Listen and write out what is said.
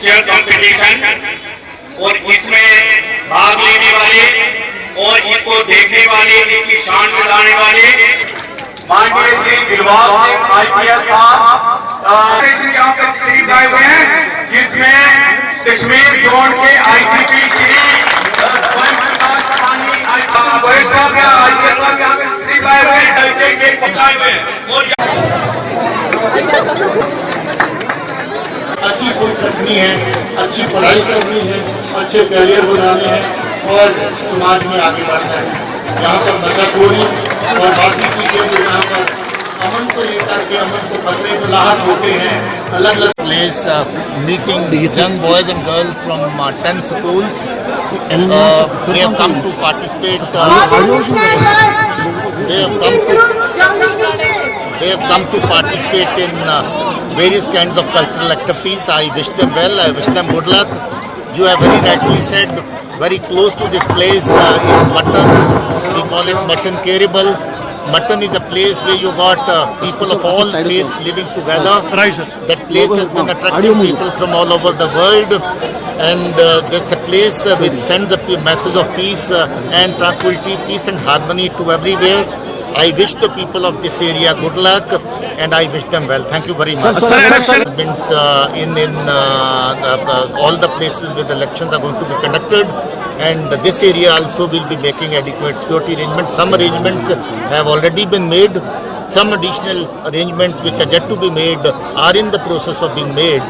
Culture competition और इसमें भाग लेने वाले और इसको देखने वाले, इसकी शान बढ़ाने वाले माननीय श्री दिलबाग सिंह IPS साहब यहाँ पे तशरीफ लाए हुए हैं, जिसमें कश्मीर जोन के IGP श्री स्वयं प्रकाश पानी गोयल साहब IPS साहब यहाँ पे तशरीफ लाए हुए हैं, डलके के पहुंचाए हुए हैं। और अच्छी सोच रखनी है, अच्छी पढ़ाई करनी है, अच्छे करियर बनाने हैं और समाज में आगे बढ़ना है। यहाँ पर नशाखोरी और बाकी चीजें जो यहाँ पर अमन को लेकर के अमन को खतरे को लाहक होते हैं, अलग अलग place meeting young boys and girls from 10 schools. They have come to participate. They have come to participate in various kinds of cultural activities. I wish them well. I wish them good luck. You have very rightly said, very close to this place is Mutton. We call it Mutton Keribal. Mutton is a place where you got people of all faiths living together. That place has been attracting people from all over the world, and that's a place which sends a message of peace and tranquility, peace and harmony to everywhere. I wish the people of this area good luck, and I wish them well. Thank you very much. Means in all the places where the elections are going to be conducted, and this area also will be making adequate security arrangements. Some arrangements have already been made. Some additional arrangements which are yet to be made are in the process of being made.